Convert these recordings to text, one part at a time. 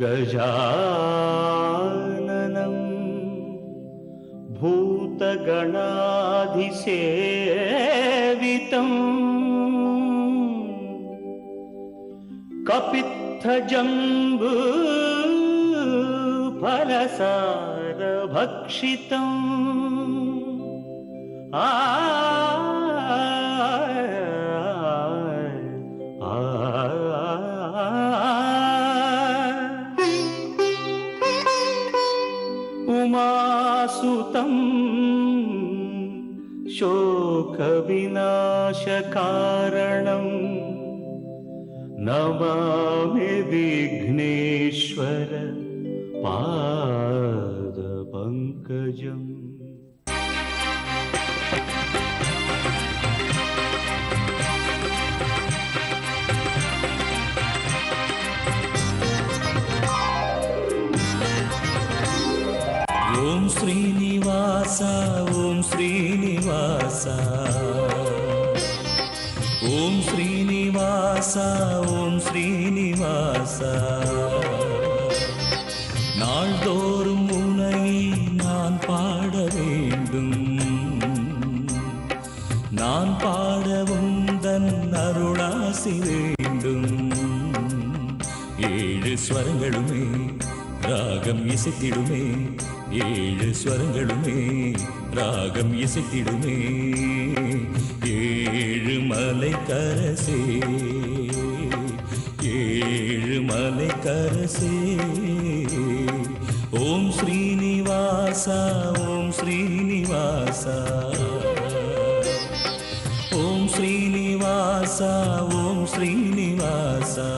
गजाननं भूतगणाधिसेवितं कपित्थजम्बू फलसारभक्षितम् उमासुतं शोकविनाशकारणं नमामि विघ्नेश्वर पादपङ्कजम्। ओम श्रीनिवास ओम श्रीनिवास ओम श्रीनिवास ओम श्रीनिवास நாள்தோறும் உன்னை நான் பாட வேண்டும் நான் பாடவும் தன் அருளாசி வேண்டும் ஏழு ஸ்வரங்களுமே ராகம் இசைத்திடுமே ஏழு ஸ்வரங்களுமே ராகம் இசைத்திடுமே ஏழு மலை கரசே ஏழு மலை கரசே ஓம் ஸ்ரீனிவாசா ஓம் ஸ்ரீனிவாசா ஓம் ஸ்ரீனிவாசா ஓம் ஸ்ரீனிவாசா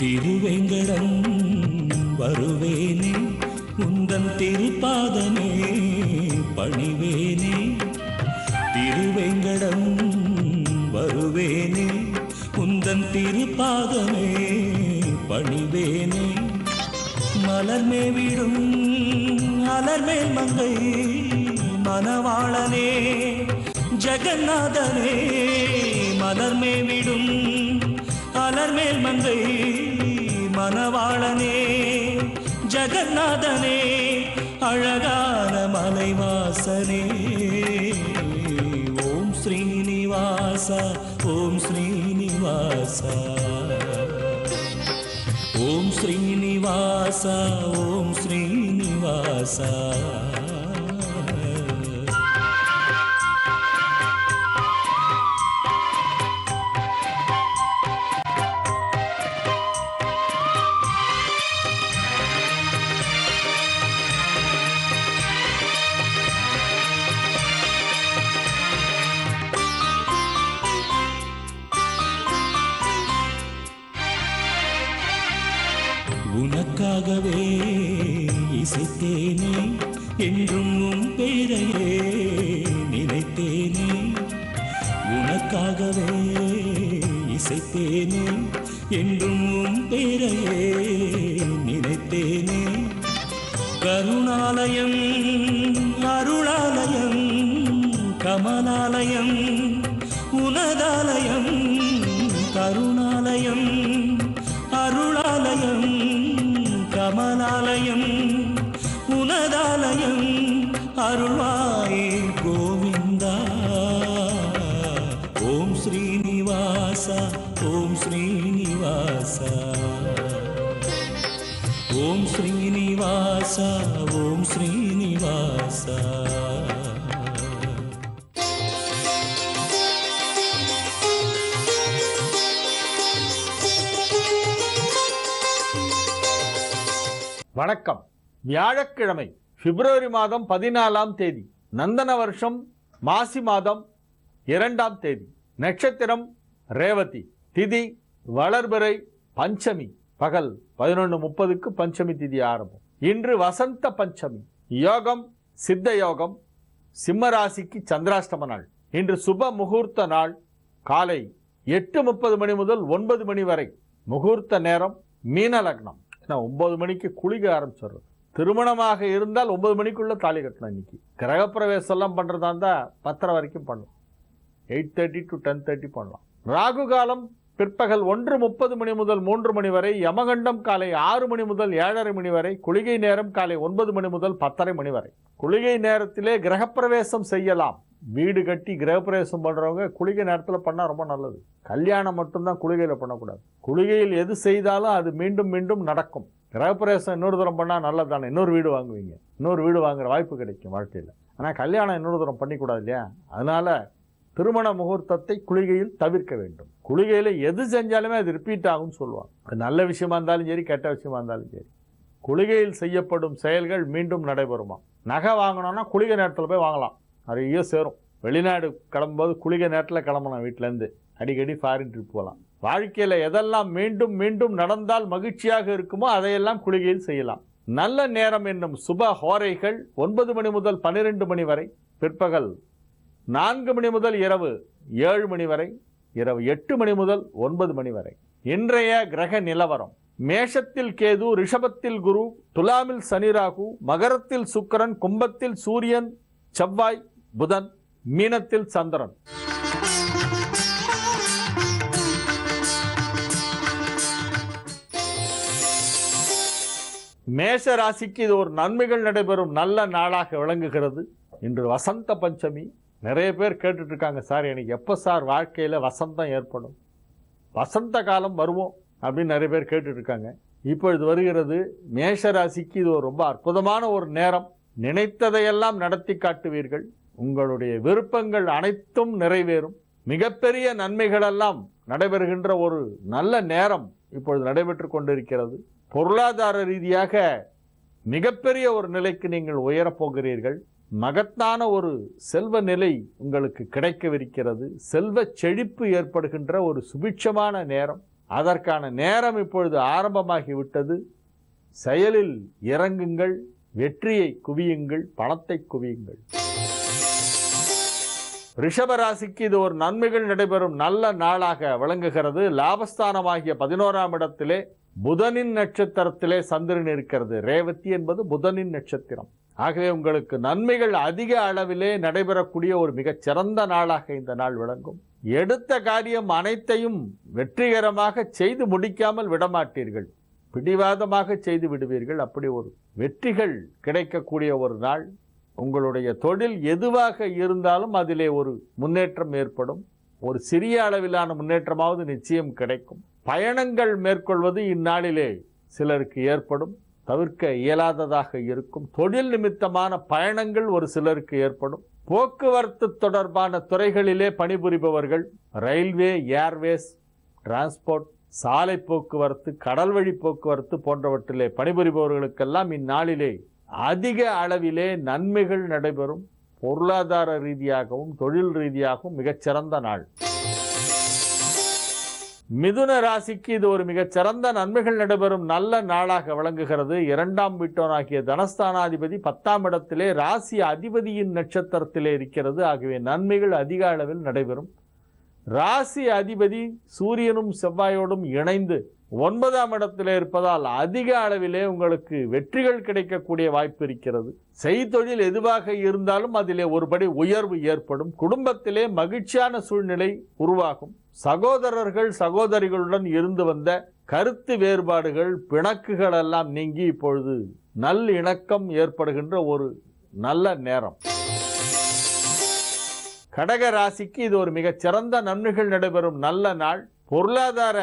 திருவேங்கடம் வருவேனே உந்தன் திருப்பாதமே பணிவேனே திருவேங்கடம் வருவேனே உந்தன் திருப்பாதமே பணிவேனே மலர்மே விடும் அலர்மேல் மங்கை மணவாளனே ஜெகநாதனே மலர்மே விடும் அலர்மேல் மங்கை மணவாளனே ஜெகநாதனே அழகான மலைவாசனே ஓம் ஸ்ரீனிவாச ஓம் ஸ்ரீனிவாச ஓம் ஸ்ரீனிவாச ஓம் ஸ்ரீனிவாச உனக்காகவே இசைத்தேனே என்றும் உன் பேரையே நினைத்தேனே உனக்காகவே இசைத்தேனே என்றும் உன் பேரையே நினைத்தேனே கருணாலயம் அருளாலயம் கமலாலயம் உனதாலயம் கருணாலயம் அருளாலயம் கமலாலயம் உனதாலயம் அருள்வாயே கோவிந்தா ஓம் ஸ்ரீனிவாச ஓம் ஸ்ரீனிவாச ஓம் ஸ்ரீனிவாச ஓம் ஸ்ரீனிவாச வணக்கம். வியாழக்கிழமை பிப்ரவரி மாதம் 14ஆம் தேதி, நந்தன வருஷம் மாசி மாதம் 2ஆம் தேதி, நட்சத்திரம் ரேவதி, திதி வளர்பிறை, பஞ்சமி பகல் 11:30க்கு பஞ்சமி திதி ஆரம்பம். இன்று வசந்த பஞ்சமி, யோகம் சித்த யோகம். சிம்ம ராசிக்கு சந்திராஷ்டம நாள். இன்று சுப முகூர்த்த நாள். காலை 8:30 மணி முதல் 9 மணி வரை முகூர்த்த நேரம். மீன லக்னம். 9 மணிக்கு குளிக்க ஆரம்பிச்சிடுறது. திருமணமாக இருந்தால் 9 மணிக்குள்ள தாலி கட்டணும். இன்னைக்கு கிரகப்பிரவேசம் எல்லாம் பண்றதா இருந்தா 10:30 வரைக்கும் பண்ணலாம். 8:30 to 10:30 பண்ணலாம். ராகு காலம் பிற்பகல் 1:30 மணி முதல் 3 மணி வரை. யமகண்டம் காலை 6 மணி முதல் 7:30 மணி வரை. குளிகை நேரம் காலை 9 மணி முதல் 10:30 மணி வரை. குளிகை நேரத்திலே கிரகப்பிரவேசம் செய்யலாம். வீடு கட்டி கிரகப்பிரவேசம் பண்றவங்க குளிகை நேரத்தில் பண்ணா ரொம்ப நல்லது. கல்யாணம் மட்டும்தான் குளிகையில் பண்ணக்கூடாது. குளிகையில் எது செய்தாலும் அது மீண்டும் மீண்டும் நடக்கும். கிரகப்பிரவேசம் இன்னொரு தரம் பண்ணா நல்லதானே. இன்னொரு வீடு வாங்குவீங்க. இன்னொரு வீடு வாங்குற வாய்ப்பு கிடைக்கும் வாழ்க்கையில். ஆனால் கல்யாணம் இன்னொரு தரம் பண்ணிக்கூடாது இல்லையா? அதனால திருமண முகூர்த்தத்தை குளிகையில் தவிர்க்க வேண்டும். குளிகையில் எது செஞ்சாலுமே அது ரிப்பீட் ஆகும்னு சொல்லுவாங்க. அது நல்ல விஷயமா இருந்தாலும் சரி, கெட்ட விஷயமா இருந்தாலும் சரி, குளிகையில் செய்யப்படும் செயல்கள் மீண்டும் நடைபெறுமா. நகை வாங்கணும்னா குளிகை நேரத்தில் போய் வாங்கலாம். நிறைய சேரும். வெளிநாடு கிளம்பும்போது குளிகை நேரத்தில் கிளம்பணும். வீட்டிலேருந்து அடிக்கடி ஃபாரின் ட்ரிப் போகலாம். வாழ்க்கையில் எதெல்லாம் மீண்டும் மீண்டும் நடந்தால் மகிழ்ச்சியாக இருக்குமோ அதையெல்லாம் குளிகையில் செய்யலாம். நல்ல நேரம் என்னும் சுப ஹோரைகள் 9 மணி முதல் 12 மணி வரை. பிற்பகல் 4 மணி முதல் இரவு 7 மணி வரை. இரவு 8 மணி முதல் 9 மணி வரை. இன்றைய கிரக நிலவரம். மேஷத்தில் கேது, ரிஷபத்தில் குரு, துலாமில் சனி ராகு, மகரத்தில் சுக்கிரன், கும்பத்தில் சூரியன் செவ்வாய் புதன், மீனத்தில் சந்திரன். மேஷ ராசிக்கு இது ஒரு நன்மைகள் நடைபெறும் நல்ல நாளாக விளங்குகிறது. இன்று வசந்த பஞ்சமி. நிறைய பேர் கேட்டுட்டு இருக்காங்க, சார் எனக்கு எப்போ சார் வாழ்க்கையில் வசந்தம் ஏற்படும், வசந்த காலம் வருவோம் அப்படின்னு நிறைய பேர் கேட்டுட்டு இருக்காங்க. இப்பொழுது வருகிறது. மேஷ ராசிக்கு இது ஒரு ரொம்ப அற்புதமான ஒரு நேரம். நினைத்ததையெல்லாம் நடத்தி காட்டுவீர்கள். உங்களுடைய விருப்பங்கள் அனைத்தும் நிறைவேறும். மிகப்பெரிய நன்மைகளெல்லாம் நடைபெறுகின்ற ஒரு நல்ல நேரம் இப்பொழுது நடைபெற்று கொண்டிருக்கிறது. பொருளாதார ரீதியாக மிகப்பெரிய ஒரு நிலைக்கு நீங்கள் உயரப்போகிறீர்கள். மகத்தான ஒரு செல்வ நிலை உங்களுக்கு கிடைக்கவிருக்கிறது. செல்வ செழிப்பு ஏற்படுகின்ற ஒரு சுபிட்சமான நேரம். அதற்கான நேரம் இப்பொழுது ஆரம்பமாகிவிட்டது. செயலில் இறங்குங்கள். வெற்றியை குவியுங்கள். பணத்தை குவியுங்கள். ரிஷபராசிக்கு இது ஒரு நன்மைகள் நடைபெறும் நல்ல நாளாக விளங்குகிறது. லாபஸ்தானமாகிய 11ஆம் இடத்திலே புதனின் நட்சத்திரத்திலே சந்திரன் இருக்கிறது. ரேவதி என்பது புதனின் நட்சத்திரம். ஆகவே உங்களுக்கு நன்மைகள் அதிக அளவிலே நடைபெறக்கூடிய ஒரு மிகச் சிறந்த நாளாக இந்த நாள் விளங்கும். எடுத்த காரியம் அனைத்தையும் வெற்றிகரமாக செய்து முடிக்காமல் விடமாட்டீர்கள். பிடிவாதமாக செய்து விடுவீர்கள். அப்படி ஒரு வெற்றிகள் கிடைக்கக்கூடிய ஒரு நாள். உங்களுடைய தொழில் எதுவாக இருந்தாலும் அதிலே ஒரு முன்னேற்றம் ஏற்படும். ஒரு சிறிய அளவிலான முன்னேற்றமாவது நிச்சயம் கிடைக்கும். பயணங்கள் மேற்கொள்வது இந்நாளிலே சிலருக்கு ஏற்படும். தவிர்க்க இயலாததாக இருக்கும். தொழில் நிமித்தமான பயணங்கள் ஒரு சிலருக்கு ஏற்படும். போக்குவரத்து தொடர்பான துறைகளிலே பணிபுரிபவர்கள், ரயில்வே, ஏர்வேஸ், டிரான்ஸ்போர்ட், சாலை போக்குவரத்து, கடல் வழி போக்குவரத்து போன்றவற்றிலே பணிபுரிபவர்களுக்கெல்லாம் இந்நாளிலே அதிக அளவிலே நன்மைகள் நடைபெறும். பொருளாதார ரீதியாகவும் தொழில் ரீதியாகவும் மிகச்சிறந்த நாள். மிதுன ராசிக்கு இது ஒரு மிகச்சிறந்த நன்மைகள் நடைபெறும் நல்ல நாளாக விளங்குகிறது. 2ஆம் வீட்டோனாகிய தனஸ்தானாதிபதி 10ஆம் இடத்திலே ராசி அதிபதியின் நட்சத்திரத்திலே இருக்கிறது. ஆகவே நன்மைகள் அதிக அளவில் நடைபெறும். ராசி அதிபதி சூரியனும் செவ்வாயோடும் இணைந்து 9ஆம் இடத்திலே இருப்பதால் அதிக அளவிலே உங்களுக்கு வெற்றிகள் கிடைக்கக்கூடிய வாய்ப்பு இருக்கிறது. செய்தொழில் எதுவாக இருந்தாலும் அதிலே ஒருபடி உயர்வு ஏற்படும். குடும்பத்திலே மகிழ்ச்சியான சூழ்நிலை உருவாகும். சகோதரர்கள் சகோதரிகளுடன் இருந்து வந்த கருத்து வேறுபாடுகள், பிணக்குகள் எல்லாம் நீங்கி இப்பொழுது நல் இணக்கம் ஏற்படுகின்ற ஒரு நல்ல நேரம். கடக ராசிக்கு இது ஒரு மிகச்சிறந்த நன்மைகள் நடைபெறும் நல்ல நாள். பொருளாதார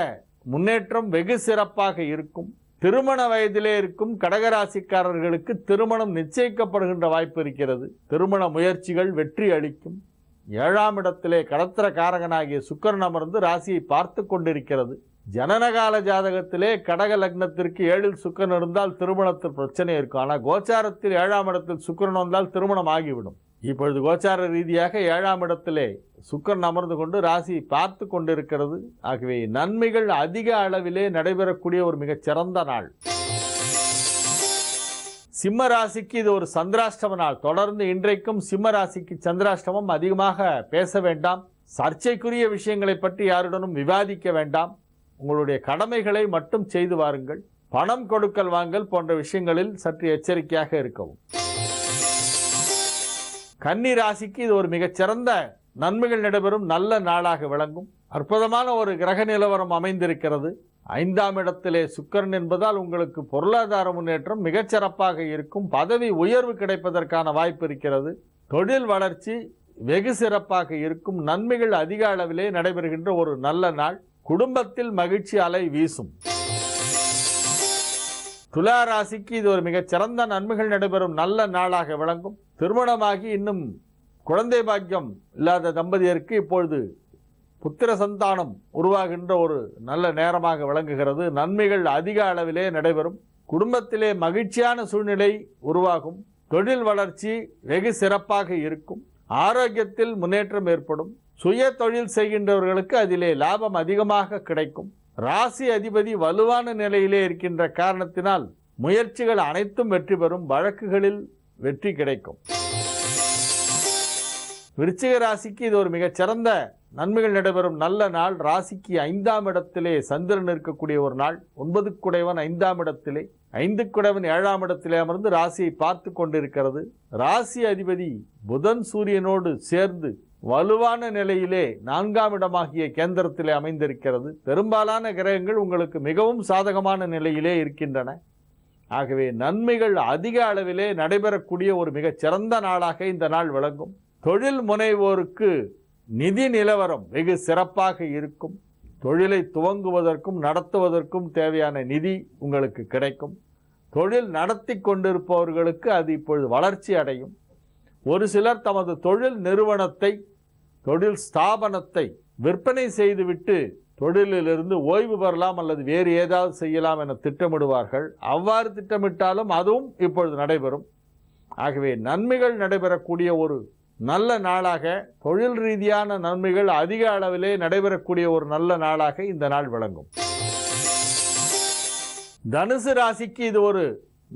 முன்னேற்றம் வெகு சிறப்பாக இருக்கும். திருமண வயதிலே இருக்கும் கடகராசிக்காரர்களுக்கு திருமணம் நிச்சயிக்கப்படுகின்ற வாய்ப்பு இருக்கிறது. திருமண முயற்சிகள் வெற்றி அளிக்கும். 7ஆம் இடத்திலே கடத்திர காரகனாகிய சுக்கிரன் அமர்ந்து ராசியை பார்த்து கொண்டிருக்கிறது. ஜனனகால ஜாதகத்திலே கடக லக்னத்திற்கு 7இல் சுக்கிரன் இருந்தால் திருமணத்தில் பிரச்சனை இருக்கும். ஆனால் கோச்சாரத்தில் 7ஆம் இடத்தில் சுக்கிரன் வந்தால் திருமணம் ஆகிவிடும். இப்பொழுது கோச்சார ரீதியாக 7ஆம் இடத்திலே சுக்கிரன் அமர்ந்து கொண்டு ராசி பார்த்து கொண்டிருக்கிறது. ஆகவே நன்மைகள் அதிக அளவிலே நடைபெறக்கூடிய ஒரு மிகச் சிறந்த நாள். சிம்ம ராசிக்கு இது ஒரு சந்திராஷ்டம நாள். தொடர்ந்து இன்றைக்கும் சிம்ம ராசிக்கு சந்திராஷ்டமம். அதிகமாக பேச வேண்டாம், சர்ச்சைக்குரிய விஷயங்களை பற்றி யாருடனும் விவாதிக்க வேண்டாம். உங்களுடைய கடமைகளை மட்டும் செய்து வாருங்கள். பணம் கொடுக்கல் வாங்கல் போன்ற விஷயங்களில் சற்று எச்சரிக்கையாக இருக்கவும். கன்னி ராசிக்கு இது ஒரு மிகச்சிறந்த நன்மைகள் நடைபெறும் நல்ல நாளாக விளங்கும். அற்புதமான ஒரு கிரக நிலவரம் அமைந்திருக்கிறது. 5ஆம் இடத்திலே சுக்கிரன் என்பதால் உங்களுக்கு பொருளாதார முன்னேற்றம் மிகச்சிறப்பாக இருக்கும். பதவி உயர்வு கிடைப்பதற்கான வாய்ப்பு இருக்கிறது. தொழில் வளர்ச்சி வெகு சிறப்பாக இருக்கும். நன்மைகள் அதிக அளவிலே நடைபெறுகின்ற ஒரு நல்ல நாள். குடும்பத்தில் மகிழ்ச்சி அலை வீசும். துலா ராசிக்கு இது ஒரு மிகச்சிறந்த நன்மைகள் நடைபெறும் நல்ல நாளாக விளங்கும். திருமணமாகி இன்னும் குழந்தை பாக்கியம் இல்லாத தம்பதியருக்கு இப்பொழுது புத்திர சந்தானம் உருவாகின்ற ஒரு நல்ல நேரமாக விளங்குகிறது. நன்மைகள் அதிக அளவிலே நடைபெறும். குடும்பத்திலே மகிழ்ச்சியான சூழ்நிலை உருவாகும். தொழில் வளர்ச்சி வெகு சிறப்பாக இருக்கும். ஆரோக்கியத்தில் முன்னேற்றம் ஏற்படும். சுய தொழில் செய்கின்றவர்களுக்கு அதிலே லாபம் அதிகமாக கிடைக்கும். ராசி அதிபதி வலுவான நிலையிலே இருக்கின்ற காரணத்தினால் முயற்சிகள் அனைத்தும் வெற்றி பெறும். வழக்குகளில் வெற்றி கிடைக்கும். விருச்சிக ராசிக்கு இது ஒரு மிகச்சிறந்த நன்மைகள் நடைபெறும் நல்ல நாள். ராசிக்கு 5ஆம் இடத்திலே சந்திரன் இருக்கக்கூடிய ஒரு நாள். 9 குடைவன் 5ஆம் இடத்திலே, 5 குடைவன் 7ஆம் இடத்திலே அமர்ந்து ராசியை பார்த்து கொண்டிருக்கிறது. ராசி அதிபதி புதன் சூரியனோடு சேர்ந்து வலுவான நிலையிலே 4ஆம் இடமாகிய கேந்திரத்திலே அமைந்திருக்கிறது. பெரும்பாலான கிரகங்கள் உங்களுக்கு மிகவும் சாதகமான நிலையிலே இருக்கின்றன. ஆகவே நன்மைகள் அதிக அளவிலே நடைபெறக்கூடிய ஒரு மிகச்சிறந்த நாளாக இந்த நாள் விளங்கும். தொழில் முனைவோருக்கு நிதி நிலவரம் வெகு சிறப்பாக இருக்கும். தொழிலை துவங்குவதற்கும் நடத்துவதற்கும் தேவையான நிதி உங்களுக்கு கிடைக்கும். தொழில் நடத்தி கொண்டிருப்பவர்களுக்கு அது இப்பொழுது வளர்ச்சி அடையும். ஒரு சிலர் தமது தொழில் நிறுவனத்தை, தொழில் ஸ்தாபனத்தை விற்பனை செய்துவிட்டு தொழிலிலிருந்து ஓய்வு பெறலாம் அல்லது வேறு ஏதாவது செய்யலாம் என திட்டமிடுவார்கள். அவ்வாறு திட்டமிட்டாலும் அதுவும் இப்பொழுது நடைபெறும். ஆகவே நன்மைகள் நடைபெறக்கூடிய ஒரு நல்ல நாளாக, தொழில் ரீதியான நன்மைகள் அதிக அளவிலே நடைபெறக்கூடிய ஒரு நல்ல நாளாக இந்த நாள் விளங்கும். தனுசு ராசிக்கு இது ஒரு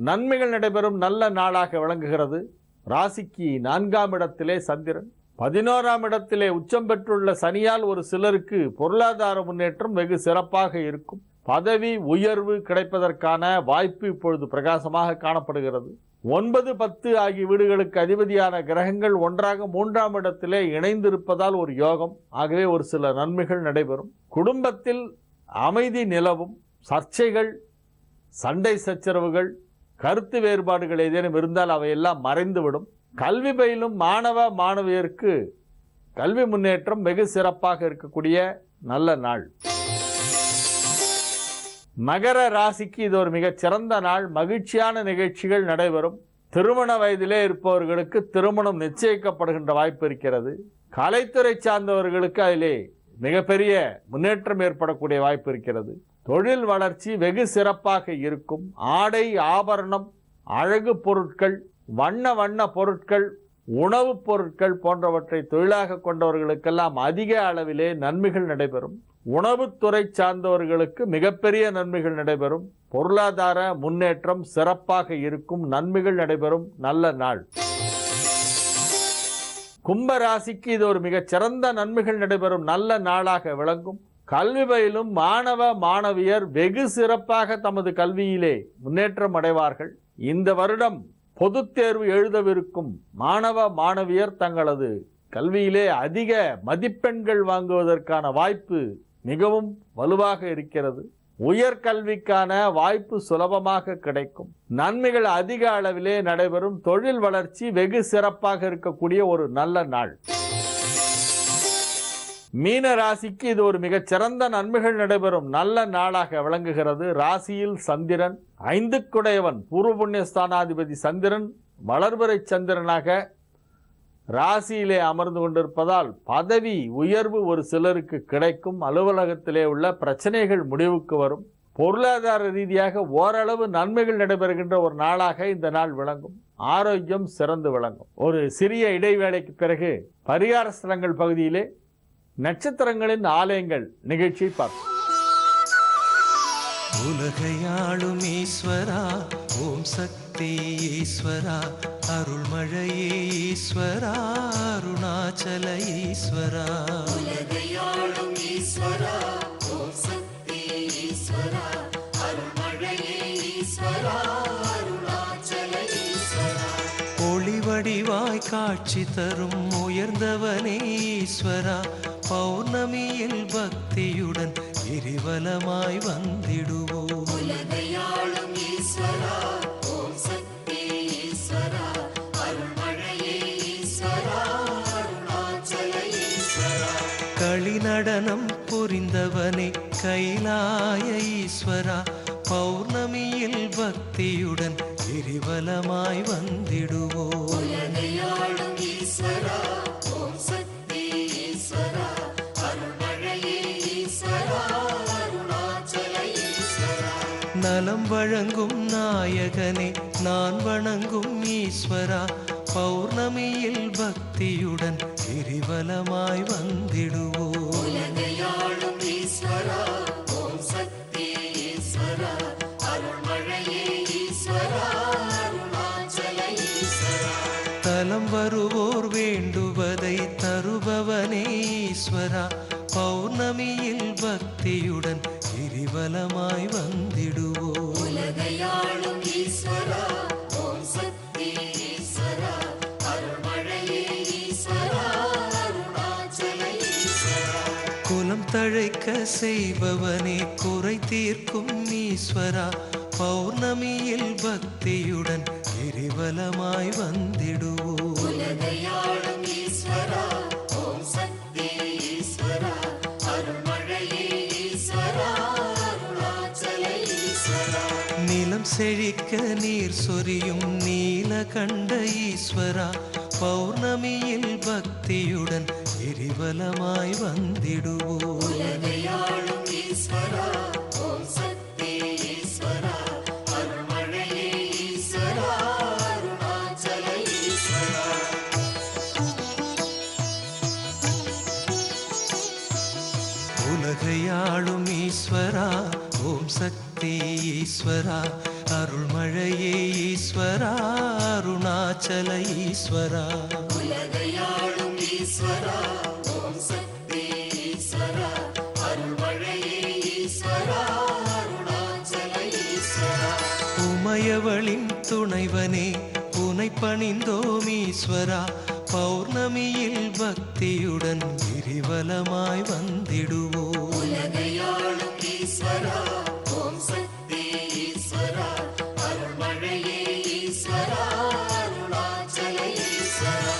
நன்மைகள் நடைபெறும் நல்ல நாளாக விளங்குகிறது. ராசிக்கு 4ஆம் இடத்திலே சந்திரன், 11ஆம் இடத்திலே உச்சம் பெற்றுள்ள சனியால் ஒரு சிலருக்கு பொருளாதார முன்னேற்றம் வெகு சிறப்பாக இருக்கும். பதவி உயர்வு கிடைப்பதற்கான வாய்ப்பு இப்பொழுது பிரகாசமாக காணப்படுகிறது. 9, 10 ஆகிய வீடுகளுக்கு அதிபதியான கிரகங்கள் ஒன்றாக 3ஆம் இடத்திலே இணைந்திருப்பதால் ஒரு யோகம். ஆகவே ஒரு சில நன்மைகள் நடைபெறும். குடும்பத்தில் அமைதி நிலவும். சர்ச்சைகள், சண்டை சச்சரவுகள், கருத்து வேறுபாடுகள் ஏதேனும் இருந்தால் அவையெல்லாம் மறைந்துவிடும். கல்வி பயிலும் மாணவ மாணவியருக்கு கல்வி முன்னேற்றம் வெகு சிறப்பாக இருக்கக்கூடிய நல்ல நாள். மகர ராசிக்கு இது ஒரு மிகச் சிறந்த நாள். மகிழ்ச்சியான நிகழ்ச்சிகள் நடைபெறும். திருமண வயதிலே இருப்பவர்களுக்கு திருமணம் நிச்சயிக்கப்படுகின்ற வாய்ப்பு இருக்கிறது. கலைத்துறை சார்ந்தவர்களுக்கு அதிலே மிகப்பெரிய முன்னேற்றம் ஏற்படக்கூடிய வாய்ப்பு இருக்கிறது. தொழில் வளர்ச்சி வெகு சிறப்பாக இருக்கும். ஆடை ஆபரணம், அழகு பொருட்கள், வண்ண வண்ண பொருட்கள், உணவுப் பொருட்கள் போன்றவற்றை தொழிலாக கொண்டவர்களுக்கெல்லாம் அதிக அளவிலே நன்மைகள் நடைபெறும். உணவுத்துறை சார்ந்தவர்களுக்கு மிகப்பெரிய நன்மைகள் நடைபெறும். பொருளாதார முன்னேற்றம் சிறப்பாக இருக்கும். நன்மைகள் நடைபெறும் நல்ல நாள். கும்ப ராசிக்கு இது ஒரு மிகச் சிறந்த நன்மைகள் நடைபெறும் நல்ல நாளாக விளங்கும். கல்வி பயிலும் மாணவ மாணவியர் வெகு சிறப்பாக தமது கல்வியிலே முன்னேற்றம் அடைவார்கள். இந்த வருடம் பொதுத் தேர்வு எழுதவிருக்கும் மாணவ மாணவியர் தங்களது கல்வியிலே அதிக மதிப்பெண்கள் வாங்குவதற்கான வாய்ப்பு மிகவும் வலுவாக இருக்கிறது. உயர்கல்விக்கான வாய்ப்பு சுலபமாக கிடைக்கும். நன்மைகள் அதிக அளவிலே நடைபெறும். தொழில் வளர்ச்சி வெகு சிறப்பாக இருக்கக்கூடிய ஒரு நல்ல நாள். மீன ராசிக்கு இது ஒரு மிகச் சிறந்த நன்மைகள் நடைபெறும் நல்ல நாளாக விளங்குகிறது. ராசியில் சந்திரன், 5 குடையவன் பூர்வ புண்ணியஸ்தானாதிபதி சந்திரன் வளர்பிறை சந்திரனாக ராசியிலே அமர்ந்து கொண்டிருப்பதால் பதவி உயர்வு ஒரு சிலருக்கு கிடைக்கும். அலுவலகத்திலே உள்ள பிரச்சனைகள் முடிவுக்கு வரும். பொருளாதார ரீதியாக ஓரளவு நன்மைகள் நடைபெறுகின்ற ஒரு நாளாக இந்த நாள் விளங்கும். ஆரோக்கியம் சிறந்து விளங்கும். ஒரு சிறிய இடைவேளைக்கு பிறகு பரிகார ஸ்தலங்கள் பகுதியிலே நட்சத்திரங்களின் ஆலயங்கள் நிகழ்ச்சியை பார்ப்போம். உலகையாளும் ஈஸ்வரா ஓம் சக்தி சக்தி ஈஸ்வரா அருள்மழையே ஈஸ்வரா அருணாச்சல ஈஸ்வரா உலகையாளும் ஈஸ்வரா ஓம் சக்தி ஈஸ்வரா அருள்மழையே ஈஸ்வரா அருணாச்சல ஈஸ்வரா ஒளிவடிவாய் காட்சி தரும் உயர்ந்தவனே ஈஸ்வரா பௌர்ணமியில் பக்தியுடன் கிரிவலமாய் வந்திடுவோம் உலகையாளும் ஈஸ்வரா ஓம் சக்தி ஈஸ்வரா அருள்மழையே ஈஸ்வரா அருணாச்சல ஈஸ்வரா களிநடனம் புரிந்தவனே கைலாய ஈஸ்வரா பௌர்ணமியில் பக்தியுடன் கிரிவலமாய் வந்திடுவோம் உலகையாளும் ஈஸ்வரா ஓம் சக்தி ஈஸ்வரா அருள்மழையே ஈஸ்வரா அருணாச்சல ஈஸ்வரா நலம் வழங்கும் நாயகனே நான் வணங்கும் ஈஸ்வரா பௌர்ணமியில் பக்தியுடன் கிரிவலமாய் வந்திடுவோம் உலகையாளும் ஈஸ்வரா ஓம் சக்தி ஈஸ்வரா அருள்மழையே ஈஸ்வரா அருணாச்சல ஈஸ்வரா தலம் வருவோர் வேண்டுவதை தருபவனே ஈஸ்வரா பௌர்ணமியில் பக்தியுடன் கிரிவலமாய் வந்திடுவோம் உலகையாளும் ஈஸ்வரா ஓம் சக்தி ஈஸ்வரா அருள்மழையே ஈஸ்வரா அருணாச்சல ஈஸ்வரா குலம் தழைக்க செய்பவனே குறை தீர்க்கும் ஈஸ்வரா பௌர்ணமியில் பக்தியுடன் கிரிவலமாய் வந்திடுவோம் உலகையாளும் ஈஸ்வரா ஓம் சக்தி ஈஸ்வரா அருள்மழையே ஈஸ்வரா அருணாச்சல ஈஸ்வரா நிலம் செழிக்க நீர் சொரியும் நீலகண்ட ஈஸ்வரா பௌர்ணமியில் பக்தியுடன் கிரிவலமாய் வந்திடுவோம் உலகையாளும் ஈஸ்வரா ஓம் சக்தி ஈஸ்வரா அருள்மழையே ஈஸ்வரா அருணாச்சல ஈஸ்வரா உலகையாளும் ஈஸ்வரா ஓம் சக்தி ஈஸ்வரா அருள்மழையே ஈஸ்வரா அருணாச்சல ஈஸ்வரா உலகையாளும் ஈஸ்வரா ஓம் சக்தி ஈஸ்வரா அருள்மழையே ஈஸ்வரா அருணாச்சல ஈஸ்வரா உமையவளின் துணைவனே உனை பணிந்தோம் ஈஸ்வரா பௌர்ணமியில் பக்தியுடன் கிரிவலமாய் வந்திடுவோம் உலகையாளும் ஈஸ்வரா ஓம் சக்தி ஈஸ்வரா அருள்மழையே ஈஸ்வரா அருணாச்சல ஈஸ்வரா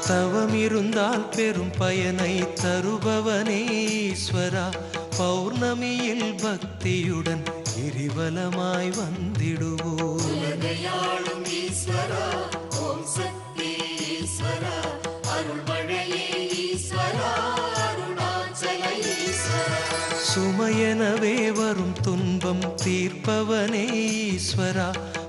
தவம் இருந்தால் பெரும் பயனை தருபவனே ஈஸ்வரா பௌர்ணமியில் பக்தியுடன் கிரிவலமாய் வந்திடுவோம் உலகையாளும் ஈஸ்வரா ஓம் சக்தி ஈஸ்வரா அருள்மழையே ஈஸ்வரா அருணாச்சல ஈஸ்வரா சுமையெனவே வரும் துன்பம் தீர்ப்பவனே ஈஸ்வரா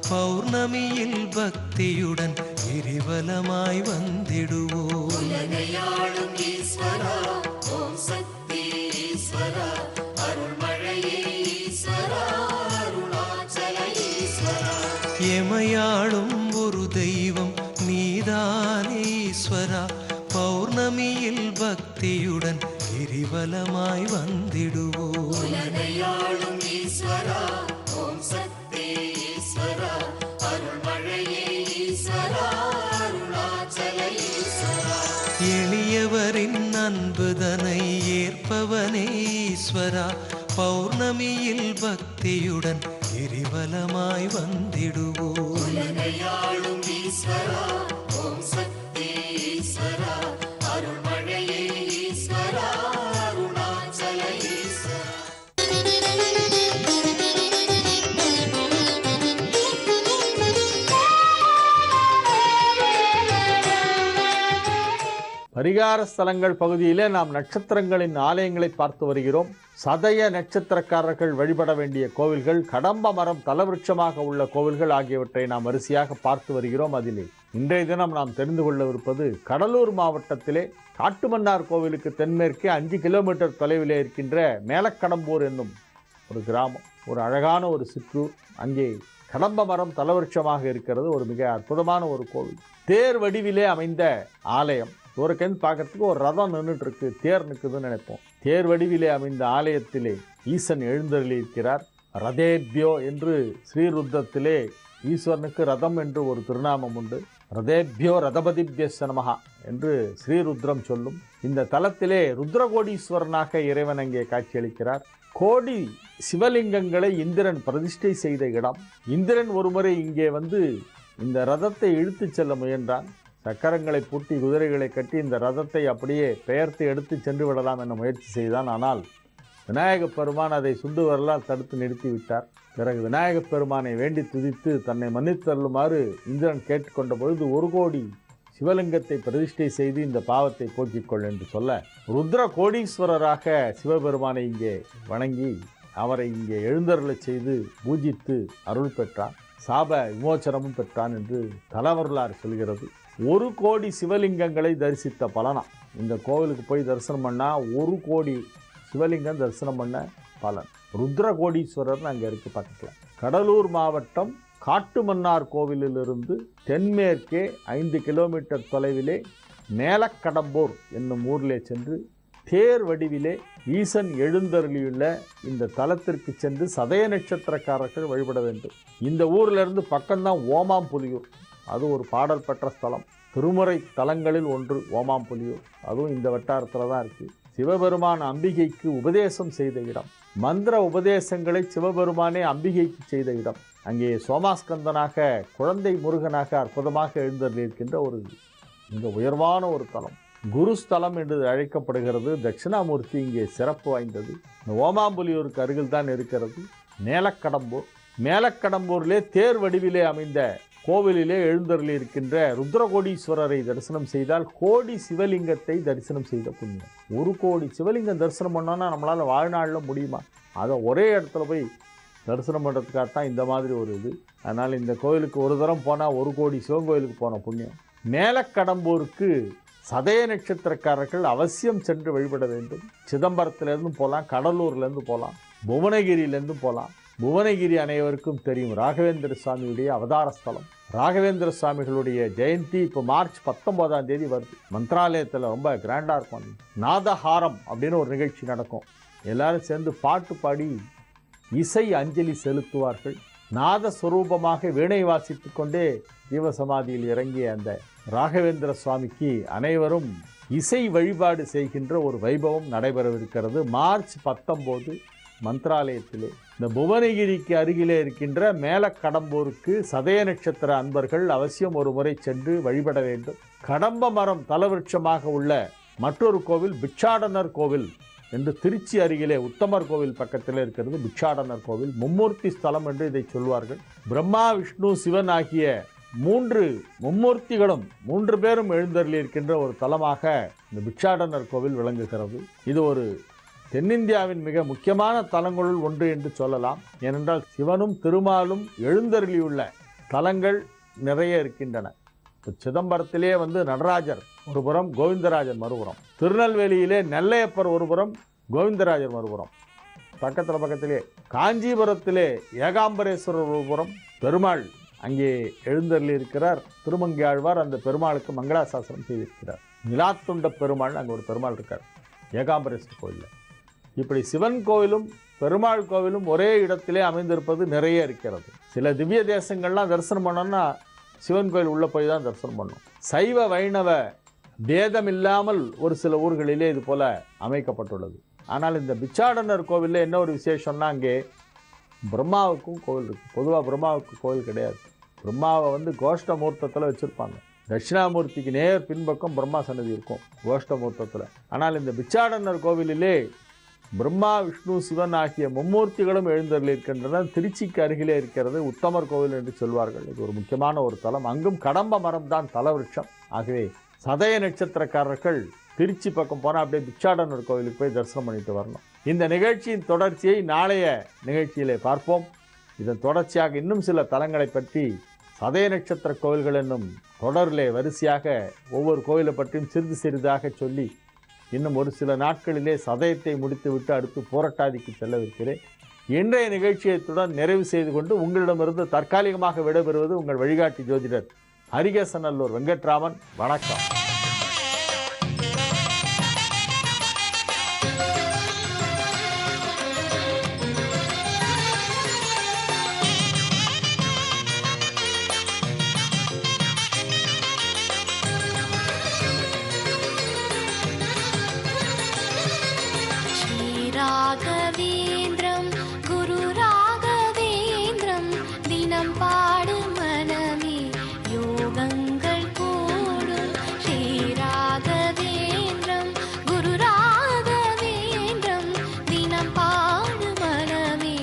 பௌர்ணமியில் பக்தியுடன் கிரிவலமாய் வந்திடுவோம் உலகையாளும் ஈஸ்வரா ஓம் சக்தி ஈஸ்வரா அருள்மழையே ஈஸ்வரா அருணாச்சல ஈஸ்வரா எமையாளும் ஒரு தெய்வம் நீதானே ஈஸ்வரா பௌர்ணமியில் பக்தியுடன் கிரிவலமாய் வந்திடுவோம் உலகையாளும் ஈஸ்வரா ஓம் சக்தி ஈஸ்வரா அருள்மழையே ஈஸ்வரா அருணாச்சல ஈஸ்வரா எளியவரின் அன்புதனை ஏற்பவனே ஈஸ்வரா பௌர்ணமியில் பக்தியுடன் கிரிவலமாய் வந்திடுவோம் உலகையாளும் ஈஸ்வரா ஓம் சக்தி ஈஸ்வரா அருள்மழையே ஈஸ்வரா அருணாச்சல ஈஸ்வரா பரிகார ஸ்தலங்கள் பகுதியிலே நாம் நட்சத்திரங்களின் ஆலயங்களை பார்த்து வருகிறோம். சதய நட்சத்திரக்காரர்கள் வழிபட வேண்டிய கோவில்கள், கடம்ப மரம் தலவிருட்சமாக உள்ள கோவில்கள் ஆகியவற்றை நாம் வரிசையாக பார்த்து வருகிறோம். அதிலே இன்றைய தினம் நாம் தெரிந்து கொள்ளவிருப்பது கடலூர் மாவட்டத்திலே காட்டுமன்னார் கோவிலுக்கு தென்மேற்கே 5 கிலோமீட்டர் தொலைவிலே இருக்கின்ற மேலக்கடம்பூர் என்னும் ஒரு கிராமம். ஒரு அழகான ஒரு சிற்றூர். அங்கே கடம்ப மரம் தலவிருட்சமாக இருக்கிறது. ஒரு மிக அற்புதமான ஒரு கோவில். தேர் வடிவிலே அமைந்த ஆலயம். தூரக்கேந்து பார்க்கறதுக்கு ஒரு ரதம் நின்றுட்டு இருக்கு, தேர் நிற்குதுன்னு நினைப்போம். தேர் வடிவிலே அமைந்த ஆலயத்திலே ஈசன் எழுந்தருளியிருக்கிறார். ரதேபியோ என்று ஸ்ரீருத்ரத்திலே ஈஸ்வரனுக்கு ரதம் என்று ஒரு திருநாமம் உண்டு. ரதேபியோ ரதபதிபியஸ்ய நமஹ என்று ஸ்ரீருத்ரம் சொல்லும். இந்த தலத்திலே ருத்ரகோடீஸ்வரனாக இறைவன் அங்கே காட்சியளிக்கிறார். கோடி சிவலிங்கங்களை இந்திரன் பிரதிஷ்டை செய்த இடம். இந்திரன் ஒருமுறை இங்கே வந்து இந்த ரதத்தை இழுத்து செல்ல முயன்றான். சக்கரங்களை பூட்டி குதிரைகளை கட்டி இந்த ரதத்தை அப்படியே பெயர்த்து எடுத்து சென்று விடலாம் என முயற்சி செய்தான். ஆனால் விநாயகப் பெருமான் அதை சுண்டு வரலால் தடுத்து நிறுத்திவிட்டார். பிறகு விநாயகப் பெருமானை வேண்டி துதித்து தன்னை மன்னித்தருளுமாறு இந்திரன் கேட்டுக்கொண்ட பொழுது 1 கோடி சிவலிங்கத்தை பிரதிஷ்டை செய்து இந்த பாவத்தை போக்கிக்கொள் என்று சொல்ல, ருத்ர கோடீஸ்வரராக சிவபெருமானை இங்கே வணங்கி அவரை இங்கே எழுந்தருளச் செய்து பூஜித்து அருள் பெற்றான். சாப விமோச்சனமும் பெற்றான் என்று தலவரலாறு சொல்கிறது. 1 கோடி சிவலிங்கங்களை தரிசித்த பலனா. இந்த கோவிலுக்கு போய் தரிசனம் பண்ணா 1 கோடி சிவலிங்கம் தரிசனம் பண்ண பலன். ருத்ர கோடீஸ்வரர் அங்கே இருக்கு பக்கத்தில். கடலூர் மாவட்டம் காட்டுமன்னார் கோவிலிலிருந்து தென்மேற்கே 5 கிலோமீட்டர் தொலைவிலே மேலக்கடம்பூர் என்னும் ஊரிலே சென்று தேர் வடிவிலே ஈசன் எழுந்தருளியுள்ள இந்த தலத்திற்கு சென்று சதய நட்சத்திரக்காரர்கள் வழிபட வேண்டும். இந்த ஊரிலிருந்து பக்கம்தான் ஓமாம்புலியூர். அது ஒரு பாடல் பெற்ற ஸ்தலம். திருமுறை தலங்களில் ஒன்று ஓமாம்புலியூர். அதுவும் இந்த வட்டாரத்தில் தான் இருக்குது. சிவபெருமான் அம்பிகைக்கு உபதேசம் செய்த இடம். மந்திர உபதேசங்களை சிவபெருமானே அம்பிகைக்கு செய்த இடம். அங்கே சோமாஸ்கந்தனாக குழந்தை முருகனாக அற்புதமாக எழுந்தருளியிருக்கின்ற ஒரு மிக உயர்வான ஒரு தலம். குருஸ்தலம் என்று அழைக்கப்படுகிறது. தட்சிணாமூர்த்தி இங்கே சிறப்பு வாய்ந்தது. இந்த ஓமாம்புலியூருக்கு அருகில் தான் இருக்கிறது மேலக்கடம்பூர். மேலக்கடம்பூரிலே தேர் வடிவிலே அமைந்த கோவிலிலே எழுந்தருளி இருக்கின்ற ருத்ரகோடீஸ்வரரை தரிசனம் செய்தால் கோடி சிவலிங்கத்தை தரிசனம் செய்த புண்ணியம். 1 கோடி சிவலிங்கம் தரிசனம் பண்ணோன்னா நம்மளால் வாழ்நாளில் முடியுமா? அதை ஒரே இடத்துல போய் தரிசனம் பண்ணுறதுக்காகத்தான் இந்த மாதிரி ஒரு இது. அதனால் இந்த கோவிலுக்கு ஒரு தரம் போனால் 1 கோடி சிவன் கோவிலுக்கு போன புண்ணியம். மேலக்கடம்பூருக்கு சதய நட்சத்திரக்காரர்கள் அவசியம் சென்று வழிபட வேண்டும். சிதம்பரத்திலேருந்து போகலாம், கடலூர்லேருந்து போகலாம், புவனகிரியிலேருந்து போகலாம். புவனகிரி அனைவருக்கும் தெரியும், ராகவேந்திர சுவாமியுடைய அவதார ஸ்தலம். ராகவேந்திர சுவாமிகளுடைய ஜெயந்தி இப்போ மார்ச் 19ஆம் தேதி வருது. மந்திராலயத்தில் ரொம்ப கிராண்டாக இருக்கும். நாதஹாரம் அப்படின்னு ஒரு நிகழ்ச்சி நடக்கும். எல்லாரும் சேர்ந்து பாட்டு பாடி இசை அஞ்சலி செலுத்துவார்கள். நாதஸ்வரூபமாக வீணை வாசித்து கொண்டே ஜீவசமாதியில் இறங்கிய அந்த ராகவேந்திர சுவாமிக்கு அனைவரும் இசை வழிபாடு செய்கின்ற ஒரு வைபவம் நடைபெறவிருக்கிறது. மார்ச் 19 மந்திராலயத்திலே. இந்த புவனகிரிக்கு அருகிலே இருக்கின்ற மேலக்கடம்பூருக்கு சதய நட்சத்திர அன்பர்கள் அவசியம் ஒரு முறை சென்று வழிபட வேண்டும். கடம்ப மரம் தலவிருட்சமாக உள்ள மற்றொரு கோவில் பிட்சாடனர் கோவில் என்று திருச்சி அருகிலே உத்தமர் கோவில் பக்கத்தில் இருக்கிறது. பிட்சாடனர் கோவில் மும்மூர்த்தி ஸ்தலம் என்று இதை சொல்வார்கள். பிரம்மா விஷ்ணு சிவன் ஆகிய 3 மும்மூர்த்திகளும் 3 பேரும் எழுந்தருளி இருக்கின்ற ஒரு தலமாக இந்த பிட்சாடனர் கோவில் விளங்குகிறது. இது ஒரு தென்னிந்தியாவின் மிக முக்கியமான தலங்களுள் ஒன்று என்று சொல்லலாம். ஏனென்றால் சிவனும் திருமாலும் எழுந்தருளியுள்ள தலங்கள் நிறைய இருக்கின்றன. சிதம்பரத்திலே நடராஜர் ஒருபுறம், கோவிந்தராஜர் மறுபுறம். திருநெல்வேலியிலே நெல்லையப்பர் ஒருபுறம், கோவிந்தராஜர் மறுபுறம். பக்கத்திலே காஞ்சிபுரத்திலே ஏகாம்பரேஸ்வரர் ஒருபுறம், பெருமாள் அங்கே எழுந்தருளி இருக்கிறார். திருமங்கையாழ்வார் அந்த பெருமாளுக்கு மங்களாசாசனம் செய்திருக்கிறார். நிலாத்துண்ட பெருமாள் அங்கே ஒரு பெருமாள் இருக்கார் ஏகாம்பரேஸ்வரர் கோயிலில். இப்படி சிவன் கோவிலும் பெருமாள் கோவிலும் ஒரே இடத்திலே அமைந்திருப்பது நிறைய இருக்கிறது. சில திவ்ய தேசங்கள்லாம் தரிசனம் பண்ணோன்னா சிவன் கோயில் உள்ளே போய் தான் தரிசனம் பண்ணணும். சைவ வைணவ பேதம் இல்லாமல் ஒரு சில ஊர்களிலே இது போல் அமைக்கப்பட்டுள்ளது. ஆனால் இந்த பிட்சாடனர் கோவிலில் என்ன ஒரு விசேஷம்னா, அங்கே பிரம்மாவுக்கும் கோவில் இருக்குது. பொதுவாக பிரம்மாவுக்கு கோவில் கிடையாது. பிரம்மாவை கோஷ்ட மூர்த்தத்தில் வச்சுருப்பாங்க. தட்சிணாமூர்த்திக்கு நேர் பின்பக்கம் பிரம்மா சன்னதி இருக்கும் கோஷ்ட மூர்த்தத்தில். ஆனால் இந்த பிட்சாடனர் கோவிலிலே பிரம்மா விஷ்ணு சிவன் ஆகிய மும்மூர்த்திகளும் எழுந்தருளி இருக்கின்றன. திருச்சிக்கு அருகிலே இருக்கிறது உத்தமர் கோவில் என்று சொல்வார்கள். இது ஒரு முக்கியமான ஒரு தலம். அங்கும் கடம்ப மரம் தான் தலவிருட்சம். ஆகவே சதய நட்சத்திரக்காரர்கள் திருச்சி பக்கம் போனால் அப்படியே பிட்சாடனர் கோவிலுக்கு போய் தரிசனம் பண்ணிட்டு வரணும். இந்த நிகழ்ச்சியின் தொடர்ச்சியை நாளைய நிகழ்ச்சியிலே பார்ப்போம். இதன் தொடர்ச்சியாக இன்னும் சில தலங்களை பற்றி சதய நட்சத்திர கோவில்கள் என்னும் தொடரிலே வரிசையாக ஒவ்வொரு கோவிலை பற்றியும் சிறிது சிறிதாக சொல்லி இன்னும் ஒரு சில நாட்களிலே சதயத்தை முடித்துவிட்டு அடுத்து பூரட்டாதிக்கு செல்லவிருக்கிறேன். இன்றைய நிகழ்ச்சியத்துடன் நிறைவு செய்து கொண்டு உங்களிடமிருந்து தற்காலிகமாக விடைபெறுவது உங்கள் வழிகாட்டி ஜோதிடர் ஹரிகேசநல்லூர் வெங்கட்ராமன். வணக்கம். ராகவேந்திரம் குரு ராகவேந்திரம் தினம் பாடு மனமே யோகங்கள் கூடும். ஸ்ரீ ராகவேந்திரம் குரு ராகவேந்திரம் தினம் பாடு மனமே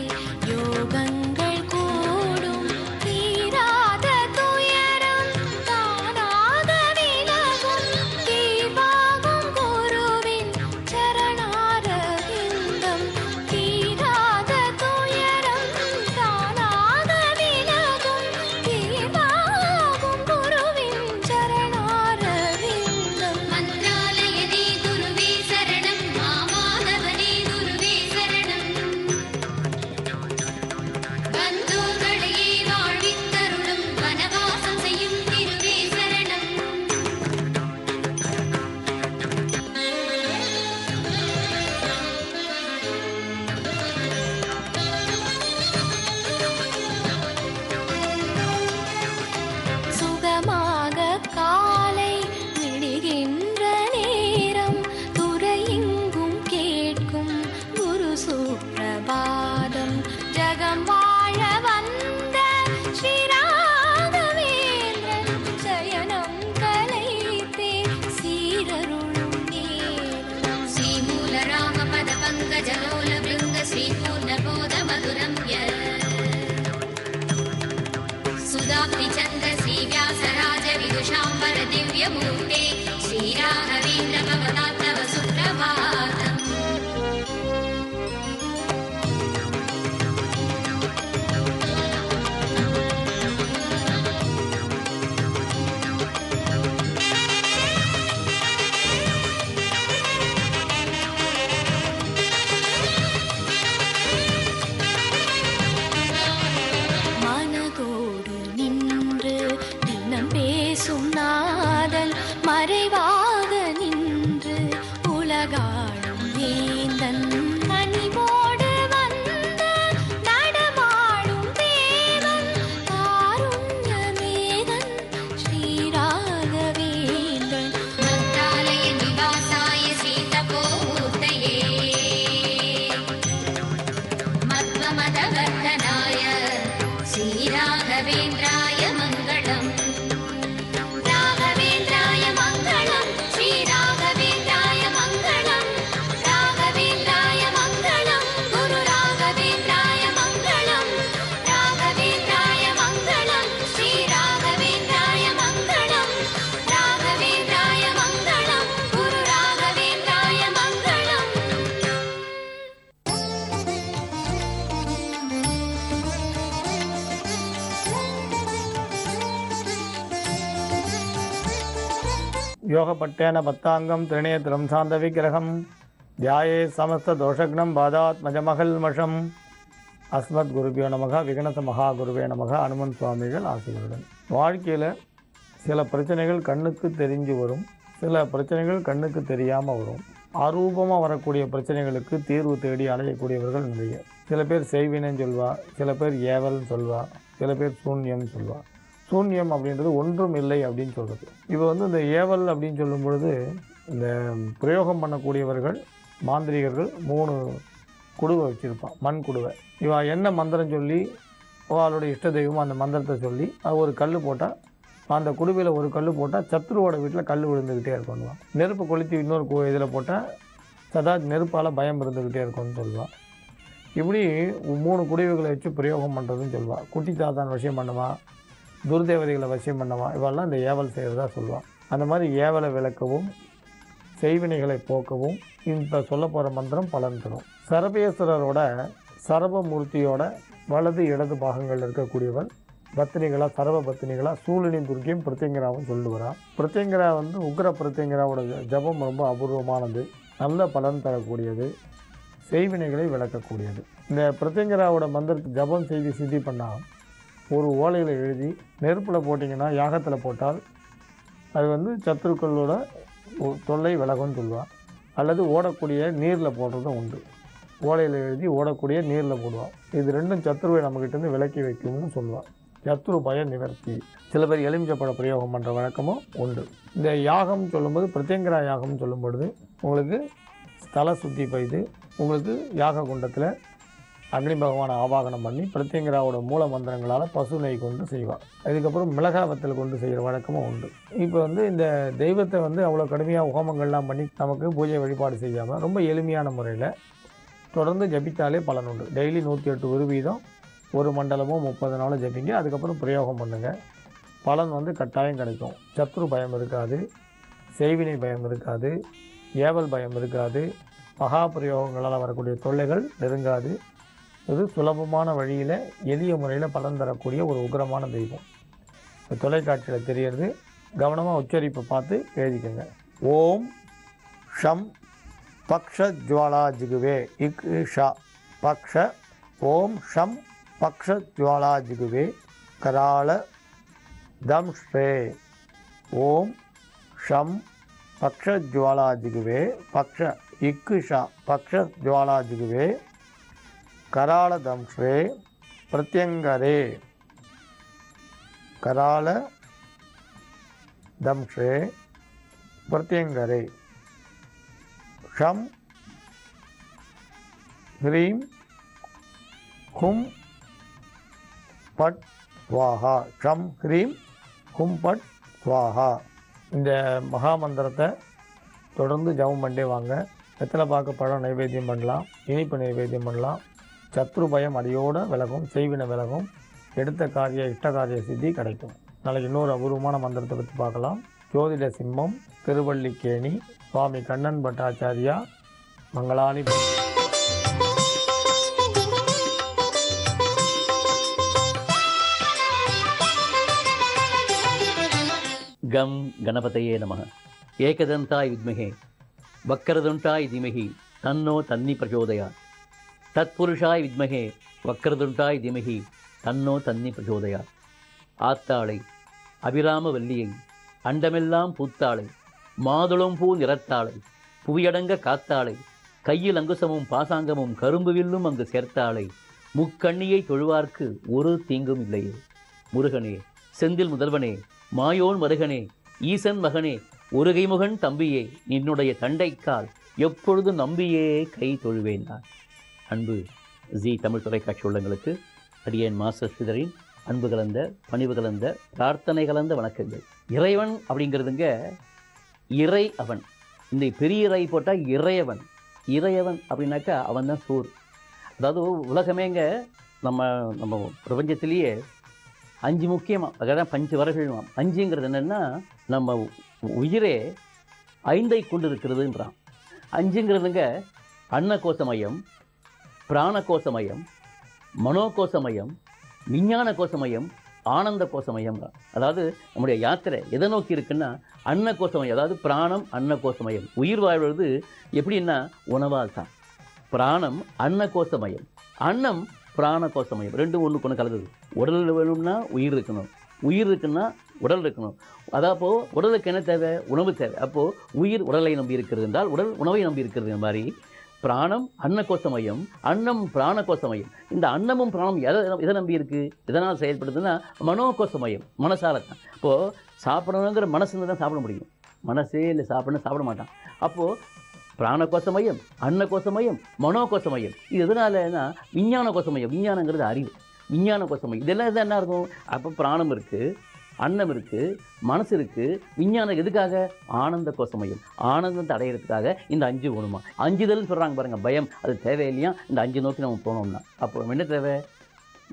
யோகங்கள் கூடும். தீராத துயரம் தானாக விலகும். தீர்வாகும் குருவின் சரணார தீராத துயரம் தானாக விலகும். தீர்வாகும் குருவின் சரணாரவிந்தம். மந்திராலயனே குருவே சரணம். மாமாதவனே குருவே சரணம். பந்தோர்களையே வாழ்வித்தருளும் வனவாசம் செய்யும் திருவே சரணம். சுகமாக காலை விடுகின்ற நேரம் துறையெங்கும் கேட்கும் குரு சுப்பிரபாதம். ஜகம் வாழ வந்த ஸ்ரீராகவேந்திரன் சயனம் கலைத்தே சீரருளும் நேரம். ஸ்ரீமூல ராம பத பங்கஜலோல பிருங்க ஸ்ரீபூர்ண போத மதுரம் சுதாப்தி சந்திர ஸ்ரீ வியாசராஜ விதுஷாம்பர திவ்யமூர்த்தே ஸ்ரீராகவேந்திர பவதாத்தவ சுப்ரபாதம். மனதோடு நின்று தினம் பேசும் நாதன் மறைவாக நின்று உலகாளும் வேந்தன். கனிவோடு வந்த நடமாடும் தேவன் காருண்ய மேகன் ஸ்ரீராகவேந்திரன். மந்திராலய நிவாசாய சீதபோமூர்த்தயே மத்வமதவர்த்தனாய ஸ்ரீராகவேந்திராய மங்களம். ராகவேந்திராய மங்களம். ஸ்ரீராகவேந்திராய மங்களம். ராகவேந்திராய மங்களம். குரு ராகவேந்திராய மங்களம். ராகவேந்திராய மங்களம். ஸ்ரீராகவேந்திராய மங்களம். ராகவேந்திராய மங்களம். குரு ராகவேந்திராய மங்களம். யோகப்பட்டேன பத்தாங்கம் திரிநேத்திரம் சாந்த விக்கிரகம் தியாயே சமஸ்த தோஷக்னம் பாதாத்மஜமகல்மஷம். அஸ்மத் குருபியோ நமக விகனச மகா குருவே நமக. அனுமன் சுவாமிகள் ஆசீர்வாதம். வாழ்க்கையில் சில பிரச்சனைகள் கண்ணுக்கு தெரிஞ்சு வரும், சில பிரச்சனைகள் கண்ணுக்கு தெரியாமல் வரும். அரூபமாக வரக்கூடிய பிரச்சனைகளுக்கு தீர்வு தேடி அலையக்கூடியவர்கள் நிறைய. சில பேர் செய்வினைன்னு சொல்வா, சில பேர் ஏவல்னு சொல்வா, சில பேர் சூன்யம்னு சொல்வா. சூன்யம் அப்படின்றது ஒன்றும் இல்லை அப்படின்னு சொல்கிறது. இப்போ இந்த ஏவல் அப்படின்னு சொல்லும் பொழுது இந்த பிரயோகம் பண்ணக்கூடியவர்கள் மாந்திரிகர்கள் 3 குடுவை வச்சுருப்பான், மண் குடுவை. இவன் என்ன மந்திரம் சொல்லி அவளோட இஷ்ட தெய்வம் அந்த மந்திரத்தை சொல்லி அது ஒரு கல் போட்டால், அந்த குடுவையில் ஒரு கல் போட்டால் சத்ருவோட வீட்டில் கல் விழுந்துக்கிட்டே இருக்கும்வான். நெருப்பு கொளுத்தி இன்னொரு இதில் போட்டால் சதா நெருப்பால் பயம் இருந்துக்கிட்டே இருக்கும்னு சொல்லுவாள். இப்படி 3 குடிவுகளை வச்சு பிரயோகம் பண்ணுறதுன்னு சொல்லுவாள். குட்டி தாத்தான் விஷயம் பண்ணுவான், துர்தேவதைகளை வசியம் பண்ணவா, இவெல்லாம் இந்த ஏவல் செய்கிறதா சொல்லுவாள். அந்த மாதிரி ஏவலை விளக்கவும் செய்வினைகளை போக்கவும் இப்போ சொல்ல போகிற மந்திரம் பலன் தரும். சரபேஸ்வரரோட சரபமூர்த்தியோட வலது இடது பாகங்கள் இருக்கக்கூடியவர் பத்தினிகளா, சரப பத்தினிகளா சூழினி துர்க்கியும் பிரத்யங்கராவும் சொல்லுவாரா. பிரத்யங்கரா உக்ர பிரத்யங்கராவோட ஜபம் ரொம்ப அபூர்வமானது, நல்ல பலன் தரக்கூடியது. செய்வினைகளை விளக்கக்கூடியது. இந்த பிரத்யங்கராவோட மந்திரத்தை ஜபம் செய்து சித்தி பண்ணால் ஒரு ஓலையில் எழுதி நெருப்பில் போட்டிங்கன்னா, யாகத்தில் போட்டால் அது சத்துருக்களோட தொல்லை விலகும்னு சொல்லுவாள். அல்லது ஓடக்கூடிய நீரில் போடுறதும் உண்டு. ஓலையில் எழுதி ஓடக்கூடிய நீரில் போடுவாள். இது ரெண்டும் சத்துருவை நம்மக்கிட்டேருந்து விலக்கி வைக்கும்னு சொல்லுவாள். சத்துரு பய நிவர்த்தி. சில பேர் எலுமிச்சப்பழ பிரயோகம் பண்ணுற வழக்கமும் உண்டு. இந்த யாகம் சொல்லும்போது, பிரத்யங்கரா யாகம்னு சொல்லும் பொழுது உங்களுக்கு ஸ்தல சுத்தி செய்து உங்களுக்கு யாக குண்டத்தில் அக்னி பகவானை ஆவாகனம் பண்ணி பிரத்யங்கராவோட மூல மந்திரங்களால் பசு நெய் கொண்டு செய்வாள். அதுக்கப்புறம் மிளகாவத்தில் கொண்டு செய்கிற வழக்கமும் உண்டு. இப்போ இந்த தெய்வத்தை அவ்வளோ கடுமையாக ஹோமங்கள்லாம் பண்ணி நமக்கு பூஜை வழிபாடு செய்யாமல் ரொம்ப எளிமையான முறையில் தொடர்ந்து ஜபித்தாலே பலன் உண்டு. டெய்லி 108 ஒரு வீதம் ஒரு மண்டலமோ 30 நாளும் ஜபிங்க. அதுக்கப்புறம் பிரயோகம் பண்ணுங்கள். பலன் கட்டாயம் கிடைக்கும். சத்ரு பயம் இருக்காது, செய்வினை பயம் இருக்காது, ஏவல் பயம் இருக்காது, மகா பிரயோகங்களால் வரக்கூடிய தொல்லைகள் நெருங்காது. இது சுலபமான வழியில் எளிய முறையில் பலன் தரக்கூடிய ஒரு உக்ரமான தெய்வம். தொலைக்காட்சியில் தெரியறது. கவனமாக உச்சரிப்பை பார்த்து எழுதிக்கங்க. ஓம் ஷம் பக்ஷ ஜுவாலா ஜிகுவே இக் ஷா பக்ஷ. ஓம் ஷம் பக்ஷ ஜுவாலா ஜிகுவே கராள தம் ஸ்ரே. ஓம் ஷம் பக்ஷ ஜுவாலா ஜிகுவே பக்ஷ இக்கு ஷா பக்ஷ ஜுவாலா ஜிகுவே கராள தம் ஸ்ரே பிரத்யங்கரே. கராள தம் ஸ்ரே பிரத்யங்கரே. ஷம் ஹ்ரீம் ஹும் பட் ஸ்வாஹா. ஷம் ஹ்ரீம் ஹும் பட் ஸ்வாஹா. இந்த மகாமந்திரத்தை தொடர்ந்து ஜபம் பண்ணிட்டே வாங்க. வெத்தலை பாக்கு பழம் நைவேத்தியம் பண்ணலாம், இனிப்பு நைவேத்தியம் பண்ணலாம். சத்ரு பயம் அடியோடு விலகும், செய்வினை விலகும், எடுத்த காரிய இஷ்ட காரிய சித்தி கிடைக்கும். நாளைக்கு இன்னொரு அபூர்வமான மந்திரத்தை பற்றி பார்க்கலாம். ஜோதிட சிம்மம், திருவல்லிக்கேணி, சுவாமி கண்ணன் பட்டாச்சாரியா, மங்களானி. கம் கணபதையே நமः. ஏகதந்தாய் வித்மஹே வக்கரதுண்டாய் தீமஹி தன்னோ தன்னி பிரச்சோதயாத். தத்புருஷாய் வித்மஹே வக்கரதுண்டாய் தீமஹி தன்னோ தன்னி பிரச்சோதயாத். ஆத்தாளை அபிராம வல்லியை அண்டமெல்லாம் பூத்தாளை மாதுளம் பூ நிறத்தாளை புவியடங்க காத்தாளை கையில் அங்குசமும் பாசாங்கமும் கரும்பு வில்லும் அங்கு சேர்த்தாளை முக்கண்ணியை தொழுவார்க்கு ஒரு தீங்கும் இல்லையே. முருகனே, செந்தில் முதல்வனே, மாயோன் மருகனே, ஈசன் மகனே, ஒருகைமுகன் தம்பியே, நின்னுடைய தண்டைக்கால் எப்பொழுது நம்பியே கை தொழுவேன் நான். அன்பு ஜி தமிழ் தொலைக்காட்சி உள்ளங்களுக்கு அடியேன் மாஸ்டர் ஸ்ரீதரின் அன்பு கலந்த பணிவு கலந்த பிரார்த்தனை கலந்த வணக்கங்கள். இறைவன் அப்படிங்கிறதுங்க இறை அவன். இந்த பெரிய இறை போட்டால் இறையவன். இறையவன் அப்படின்னாக்கா அவன் தான் சோறு. அதாவது உலகமேங்க நம்ம பிரபஞ்சத்திலேயே 5 முக்கியமாக, அதான் 5 வரகள்வாம். 5ங்கிறது என்னென்னா நம்ம உயிரே 5ஐ கொண்டு இருக்கிறதுன்றான். 5ங்கிறதுங்க அன்னகோசமயம், பிராணகோசமயம், மனோகோசமயம், விஞ்ஞான கோசமயம், ஆனந்த கோசமயம். அதாவது நம்முடைய யாத்திரை எதை நோக்கி இருக்குன்னா அன்னகோசமயம். அதாவது பிராணம் அன்னகோசமயம். உயிர் வாழ்வது எப்படின்னா உணவால் தான். பிராணம் அன்னகோசமயம், அன்னம் பிராணகோசமயம். ரெண்டும் ஒன்றுக்கு ஒன்று கலந்தது. உடல் வேணும்னா உயிர் இருக்கணும், உயிர் இருக்குன்னா உடல் இருக்கணும். அதாப்போ உடலுக்கு என்ன தேவை? உணவு தேவை. அப்போது உயிர் உடலை நம்பி இருக்கிறது என்றால் உடல் உணவை நம்பி இருக்கிறது மாதிரி பிராணம் அன்னகோசமயம், அன்னம் பிராணகோசமயம். இந்த அன்னமும் பிராணம் எதை நம்பி இருக்குது? எதனால் செயல்படுதுன்னா மனோகோசமயம், மனசால தான். இப்போது சாப்பிடணுங்கிற மனசு தான் சாப்பிட முடியும். மனசே இல்லை சாப்பிடணும் சாப்பிட மாட்டான். அப்போது பிராணகோசமயம், அன்னகோசமயம், மனோகோசமயம். இது எதனாலன்னா விஞ்ஞான கோசமயம். விஞ்ஞானங்கிறது அறிவு. விஞ்ஞான கோசமயம் இதெல்லாம் எதாவது என்ன இருக்கும்? அப்போ பிராணம் இருக்குது, அன்னம் இருக்குது, மனசு இருக்குது. விஞ்ஞானம் எதுக்காக? ஆனந்த கோசமயம். ஆனந்தத்தை அடையிறதுக்காக இந்த 5 வேணுமா. அஞ்சுதல்னு சொல்கிறாங்க பாருங்கள், பயம். அது தேவையில்லையா? இந்த 5 நோக்கி நம்ம போனோம்னா அப்போ நம்ம என்ன தேவை?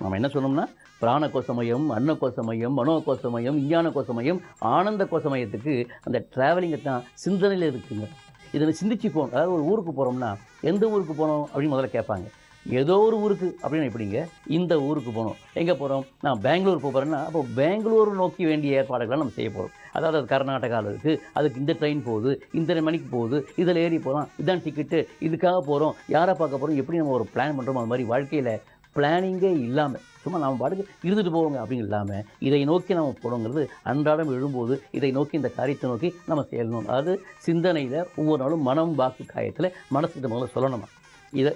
நம்ம என்ன சொன்னோம்னா பிராணகோசமயம், அன்னகோசமயம், மனோகோசமயம், விஞ்ஞான கோசமயம், ஆனந்த கோசமயத்துக்கு அந்த ட்ராவலிங்கை தான் சிந்தனையில் இருக்குங்க. இதை சிந்திச்சு போகணும். அதாவது ஒரு ஊருக்கு போகிறோம்னா எந்த ஊருக்கு போகணும் அப்படின்னு முதல்ல கேட்பாங்க. ஏதோ ஒரு ஊருக்கு அப்படின்னு எப்படிங்க இந்த ஊருக்கு போகணும், எங்கே போகிறோம், நான் பெங்களூர் போகிறேன்னா அப்போ பெங்களூர் நோக்கி வேண்டிய ஏற்பாடுகளை நம்ம செய்ய போகிறோம். அதாவது அது கர்நாடகாவில் இருக்குது, அதுக்கு இந்த ட்ரெயின் போகுது, இந்த மணிக்கு போகுது, இதில் ஏறி போகலாம், இதுதான் டிக்கெட்டு, இதுக்காக போகிறோம், யாரை பார்க்க போகிறோம், எப்படி நம்ம ஒரு பிளான் பண்ணுறோமோ அது மாதிரி வாழ்க்கையில் பிளானிங்கே இல்லாமல் சும்மா நம்ம பாட்டுக்கு இருந்துட்டு போவோங்க அப்படின்னு இல்லாமல் இதை நோக்கி நம்ம போகணுங்கிறது அன்றாடம் எழும்போது இதை நோக்கி இந்த காரியத்தை நோக்கி நம்ம செய்யணும். அதாவது சிந்தனையில் ஒவ்வொரு நாளும் மனம் வாக்கு காயத்தில் மனசுக்கு முதல்ல சொல்லணுமா,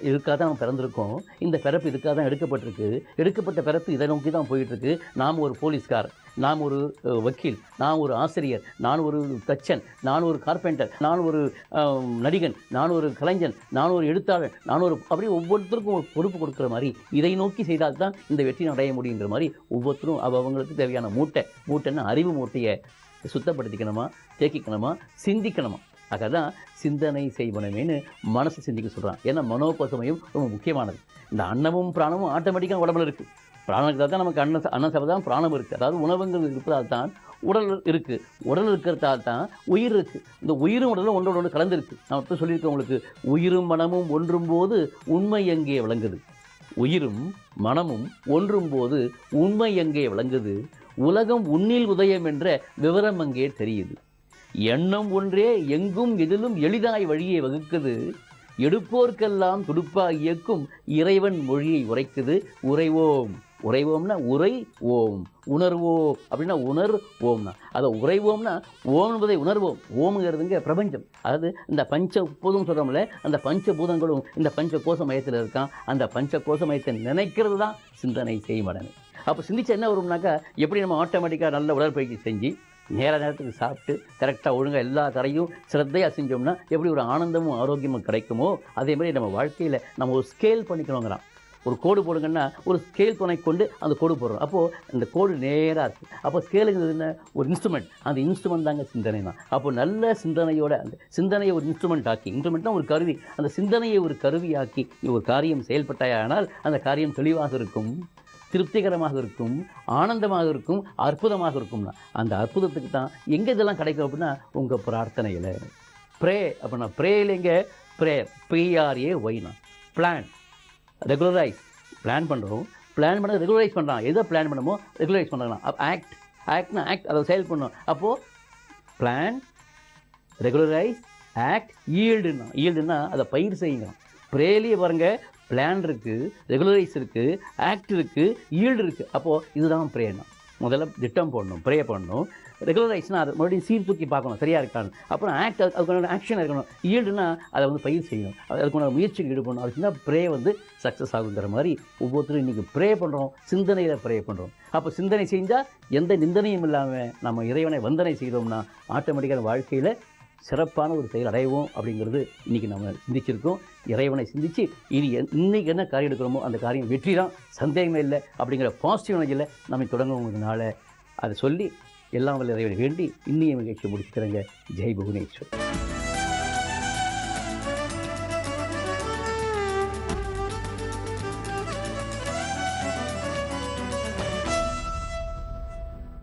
இதுக்காக தான் நம்ம பிறந்திருக்கோம், இந்த பிறப்பு இதுக்காக தான் எடுக்கப்பட்டிருக்கு, எடுக்கப்பட்ட பிறப்பு இதை நோக்கி தான் போயிட்டுருக்கு. நாம் ஒரு போலீஸ்கார், நாம் ஒரு வக்கீல், நான் ஒரு ஆசிரியர், நான் ஒரு தச்சன், நான் ஒரு கார்பெண்டர், நான் ஒரு நடிகன், நான் ஒரு கலைஞன், நான் ஒரு எழுத்தாளர், நான் ஒரு அப்படி ஒவ்வொருத்தருக்கும் ஒரு பொறுப்பு கொடுக்குற மாதிரி இதை நோக்கி செய்தால் தான் இந்த வெற்றி அடைய முடியுங்கிற மாதிரி ஒவ்வொருத்தரும் அவங்களுக்கு தேவையான மூட்டைன்னு அறிவு மூட்டையை சுத்தப்படுத்திக்கணுமா, தேக்கிக்கணுமா, சிந்திக்கணுமா. ஆக தான் சிந்தனை செய்வனமேனு மனசு சிந்திக்க சொல்கிறான். ஏன்னா மனோபசுமையும் ரொம்ப முக்கியமானது. இந்த அன்னமும் பிராணமும் ஆட்டோமேட்டிக்காக உடம்புல இருக்குது. பிராணம் தான் நமக்கு அன்ன சபதான் பிராணம் இருக்குது. அதாவது உணவுங்கிறது இருப்பதால் தான் உடல் இருக்குது, உடல் இருக்கிறதால் தான் உயிர் இருக்குது. இந்த உயிரும் உடலும் ஒன்றோடு ஒன்று கலந்துருக்கு. நான் இப்போ சொல்லியிருக்கேன் உங்களுக்கு, உயிரும் மனமும் ஒன்றும் போது உண்மை எங்கே விளங்குது, உயிரும் மனமும் ஒன்றும் போது உண்மை எங்கே விளங்குது, உலகம் உன்னில் உதயம் என்ற விவரம் அங்கே தெரியுது, எண்ணம் ஒன்றே எங்கும் எதிலும் எளிதாய் வழியை வகுக்குது, எடுப்போர்க்கெல்லாம் துடுப்பாக இயக்கும் இறைவன் மொழியை உரைக்குது, உரைவோம். உரைவோம்னா உரை ஓம், உணர்வோம் அப்படின்னா உணர் ஓம்னா அதை உரைவோம்னா ஓம் என்பதை உணர்வோம். ஓம்ங்கிறதுங்க பிரபஞ்சம். அதாவது இந்த பஞ்ச பூதம் சொல்கிறோம்ல, அந்த பஞ்சபூதங்களும் இந்த பஞ்ச கோஷ மையத்தில் இருக்கான். அந்த பஞ்ச கோஷ மையத்தை நினைக்கிறது தான் சிந்தனை செய்மடனே. அப்போ சிந்திச்சு என்ன வரும்னாக்கா, எப்படி நம்ம ஆட்டோமேட்டிக்காக நல்ல உடற்பயிற்சி செஞ்சு நேரத்துக்கு சாப்பிட்டு கரெக்டாக ஒழுங்காக எல்லா தரையும் சிரத்தையாக செஞ்சோம்னா எப்படி ஒரு ஆனந்தமும் ஆரோக்கியமும் கிடைக்குமோ, அதே மாதிரி நம்ம வாழ்க்கையில் நம்ம ஒரு ஸ்கேல் பண்ணிக்கணுங்கிறான். ஒரு கோடு போடுங்கன்னா ஒரு ஸ்கேல் துணை கொண்டு அந்த கோடு போடுறோம். அப்போது அந்த கோடு நேராக இருக்குது. அப்போ ஸ்கேலுங்கிறது என்ன, ஒரு இன்ஸ்ட்ருமெண்ட். அந்த இன்ஸ்ட்ருமெண்ட் தாங்க சிந்தனை தான். அப்போது நல்ல சிந்தனையோட அந்த சிந்தனையை ஒரு இன்ஸ்ட்ருமெண்ட் ஆக்கி, இன்ஸ்ட்ருமெண்ட்னா ஒரு கருவி, அந்த சிந்தனையை ஒரு கருவியாக்கி ஒரு காரியம் செயல்பட்டாயானால் அந்த காரியம் தெளிவாக இருக்கும், திருப்திகரமாக இருக்கும், ஆனந்தமாக இருக்கும், அற்புதமாக இருக்கும்னா அந்த அற்புதத்துக்கு தான் எங்கே இதெல்லாம் கிடைக்கும் அப்படின்னா உங்கள் பிரார்த்தனையில். ப்ரே அப்படின்னா ப்ரேயிலேங்க ப்ரேயர், PRAYனா பிளான், ரெகுலரைஸ். பிளான் பண்ணுறோம், பிளான் பண்ண ரெகுலரைஸ் பண்ணுறான். எதை பிளான் பண்ணமோ ரெகுலரைஸ் பண்ணுறாங்க. ஆக்ட்னா ஆக்ட், அதை செயல் பண்ணணும். அப்போது பிளான், ரெகுலரைஸ், ஆக்ட், ஈல்டுன்னா அதை பயிர் செய்யுங்க. ப்ரேலியே பாருங்கள், பிளான் இருக்குது, ரெகுலரைஸ் இருக்குது, ஆக்ட் இருக்குது, ஈல்டு இருக்குது. அப்போது இதுதான் ப்ரேனா. முதல்ல திட்டம் போடணும், ப்ரே பண்ணணும். ரெகுலரைஸ்னால் அதை மறுபடியும் சீர்தூக்கி பார்க்கணும் சரியாக இருக்கான்னு. அப்புறம் ஆக்ட், அதுக்கான ஆக்ஷன் இருக்கணும். ஈல்டுனா அதை வந்து பயிர் செய்யணும், அதுக்கான முயற்சிக்கு ஈடுபடணும். அதுக்குன்னா ப்ரே வந்து சக்ஸஸ் ஆகுங்கிற மாதிரி ஒவ்வொருத்தரும் இன்றைக்கி ப்ரே பண்ணுறோம், சிந்தனையில் ப்ரே பண்ணுறோம். அப்போ சிந்தனை செஞ்சால் எந்த நிந்தனையும் இல்லாமல் நம்ம இறைவனை வந்தனை செய்தோம்னா ஆட்டோமேட்டிக்காக வாழ்க்கையில் சிறப்பான ஒரு செயல் அடைவோம். அப்படிங்கிறது இன்றைக்கி நம்ம சிந்திச்சிருக்கோம். இறைவனை சிந்தித்து இன்றைக்கி என்ன காரியம் எடுக்கிறோமோ அந்த காரியம் வெற்றி தான், சந்தேகமே இல்லை அப்படிங்கிற பாசிட்டிவ் எனர்ஜியில் நம்ம தொடங்குவதனால அதை சொல்லி எல்லாம் வல்ல இறைவனை வேண்டி இன்னைய நிகழ்ச்சியை முடிச்சுக்கிறேங்க. ஜெய் புவனேஸ்வர்.